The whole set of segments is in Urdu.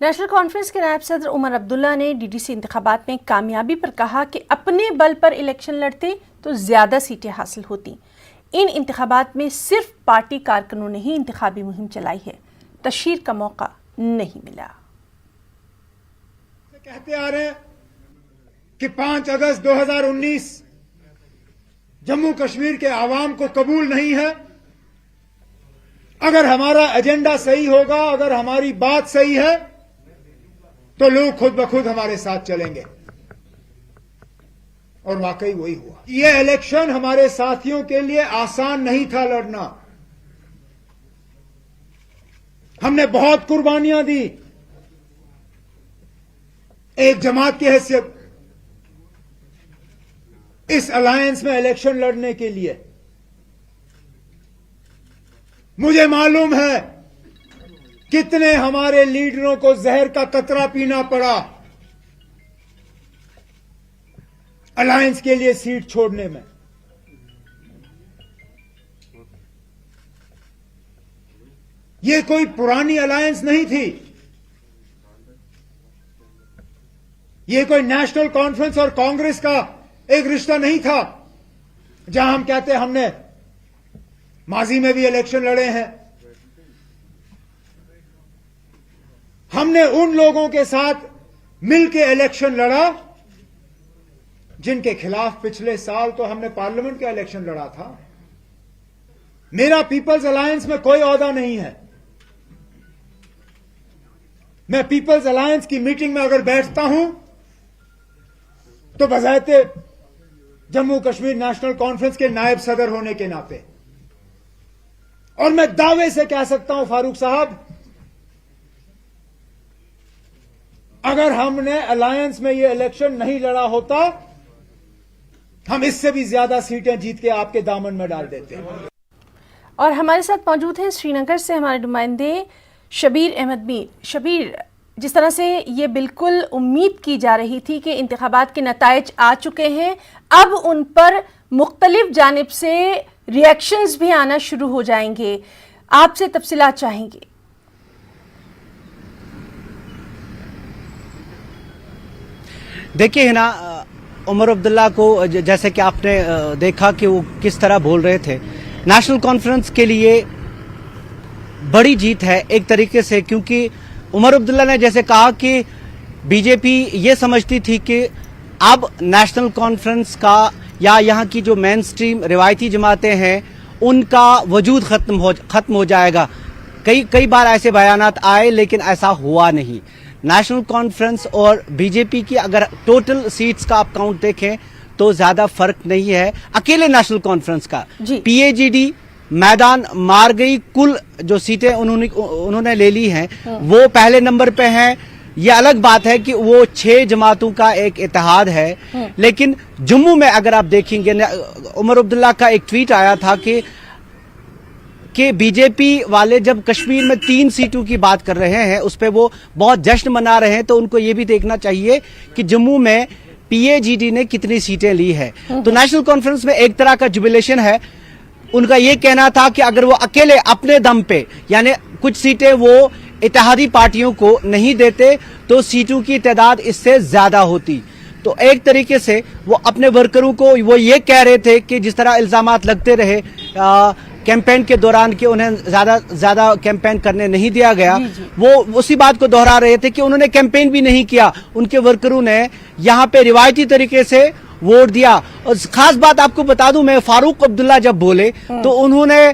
نیشنل کانفرنس کے نائب صدر عمر عبداللہ نے DDC انتخابات میں کامیابی پر کہا کہ اپنے بل پر الیکشن لڑتے تو زیادہ سیٹیں حاصل ہوتی. ان انتخابات میں صرف پارٹی کارکنوں نے ہی انتخابی مہم چلائی ہے، تشہیر کا موقع نہیں ملا. کہتے آ رہے ہیں کہ 5 اگست 2019 جموں کشمیر کے عوام کو قبول نہیں ہے. اگر ہمارا ایجنڈا صحیح ہوگا، اگر ہماری بات صحیح ہے تو لوگ خود بخود ہمارے ساتھ چلیں گے. اور واقعی وہی ہوا. یہ الیکشن ہمارے ساتھیوں کے لیے آسان نہیں تھا لڑنا. ہم نے بہت قربانیاں دی ایک جماعت کی حیثیت اس الائنس میں الیکشن لڑنے کے لیے. مجھے معلوم ہے کتنے ہمارے لیڈروں کو زہر کا قطرہ پینا پڑا الائنس کے لیے سیٹ چھوڑنے میں. یہ کوئی پرانی الائنس نہیں تھی. یہ کوئی نیشنل کانفرنس اور کانگریس کا ایک رشتہ نہیں تھا جہاں ہم کہتے ہم نے ماضی میں بھی الیکشن لڑے ہیں. ہم نے ان لوگوں کے ساتھ مل کے الیکشن لڑا جن کے خلاف پچھلے سال تو ہم نے پارلیمنٹ کا الیکشن لڑا تھا. میرا پیپلز الائنس میں کوئی عہدہ نہیں ہے. میں پیپلز الائنس کی میٹنگ میں اگر بیٹھتا ہوں تو بذات جموں کشمیر نیشنل کانفرنس کے نائب صدر ہونے کے ناطے، اور میں دعوے سے کہہ سکتا ہوں فاروق صاحب، اگر ہم نے الائنس میں یہ الیکشن نہیں لڑا ہوتا ہم اس سے بھی زیادہ سیٹیں جیت کے آپ کے دامن میں ڈال دیتے. اور ہمارے ساتھ موجود ہیں سری نگر سے ہمارے نمائندے شبیر احمد میر. شبیر، جس طرح سے یہ بالکل امید کی جا رہی تھی کہ انتخابات کے نتائج آ چکے ہیں، اب ان پر مختلف جانب سے ری ایکشنز بھی آنا شروع ہو جائیں گے، آپ سے تفصیلات چاہیں گے. دیکھیے نا، عمر عبداللہ کو جیسے کہ آپ نے دیکھا کہ وہ کس طرح بول رہے تھے، نیشنل کانفرنس کے لیے بڑی جیت ہے ایک طریقے سے، کیونکہ عمر عبداللہ نے جیسے کہا کہ بی جے پی یہ سمجھتی تھی کہ اب نیشنل کانفرنس کا یا یہاں کی جو مین سٹریم روایتی جماعتیں ہیں ان کا وجود ختم ہو جائے گا. کئی بار ایسے بیانات آئے لیکن ایسا ہوا نہیں. نیشنل کانفرنس اور بی جے پی کی اگر ٹوٹل سیٹس کا آپ کاؤنٹ دیکھیں تو زیادہ فرق نہیں ہے اکیلے نیشنل کانفرنس کا. پی اے جی ڈی میدان مار گئی، کل جو سیٹیں انہوں نے لے لی ہیں وہ پہلے نمبر پہ ہیں. یہ الگ بات ہے کہ وہ 6 جماعتوں کا ایک اتحاد ہے، لیکن جموں میں اگر آپ دیکھیں گے، عمر عبداللہ کا ایک ٹویٹ آیا تھا کہ بی جے پی والے جب کشمیر میں 3 سیٹوں کی بات کر رہے ہیں اس پہ وہ بہت جشن منا رہے ہیں، تو ان کو یہ بھی دیکھنا چاہیے کہ جموں میں پی اے جی ڈی نے کتنی سیٹیں لی ہے. تو نیشنل کانفرنس میں ایک طرح کا جوبیلیشن ہے. ان کا یہ کہنا تھا کہ اگر وہ اکیلے اپنے دم پہ یعنی کچھ سیٹیں وہ اتحادی پارٹیوں کو نہیں دیتے تو سیٹوں کی تعداد اس سے زیادہ ہوتی. تو ایک طریقے سے وہ اپنے ورکروں کو وہ یہ کہہ رہے تھے کہ جس طرح الزامات لگتے رہے کیمپین کے دوران کہ انہیں زیادہ کیمپین کرنے نہیں دیا گیا، وہ اسی بات کو دہرا رہے تھے کہ انہوں نے کیمپین بھی نہیں کیا، ان کے ورکروں نے یہاں پہ روایتی طریقے سے ووٹ دیا. اور خاص بات آپ کو بتا دوں، میں فاروق عبداللہ جب بولے تو انہوں نے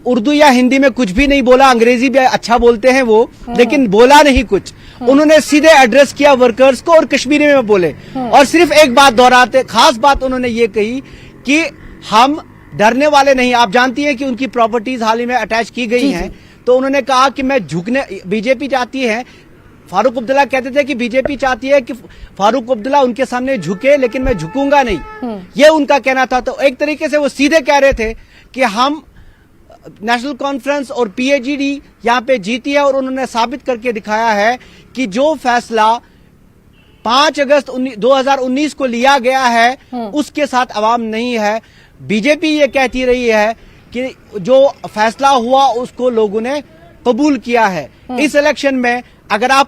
اردو یا ہندی میں کچھ بھی نہیں بولا، انگریزی بھی اچھا بولتے ہیں وہ، لیکن بولا نہیں کچھ. انہوں نے سیدھے ایڈریس کیا ورکرز کو اور کشمیری میں بولے، اور صرف ایک بات دہراتے، خاص بات انہوں نے یہ کہی کہ ہم ڈرنے والے نہیں. آپ جانتی ہیں کہ ان کی پراپرٹیز حال ہی میں اٹیچ کی گئی ہیں، تو انہوں نے کہا کہ میں جھکنے، بی جے پی چاہتی ہے، فاروق عبداللہ کہتے تھے کہ بی جے پی چاہتی ہے کہ فاروق عبداللہ ان کے سامنے جھکے لیکن میں جھکوں گا نہیں، یہ ان کا کہنا تھا. تو ایک طریقے سے وہ سیدھے کہہ رہے تھے کہ ہم نیشنل کانفرنس اور پی اے جی ڈی یہاں پہ جیتی ہے، اور انہوں نے ثابت کر کے دکھایا ہے کہ جو فیصلہ 5 اگست 2019 کو لیا گیا ہے اس کے ساتھ عوام نہیں ہے. بی جے پی یہ کہتی رہی ہے کہ جو فیصلہ ہوا اس کو لوگوں نے قبول کیا ہے. اس الیکشن میں اگر آپ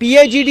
PAGD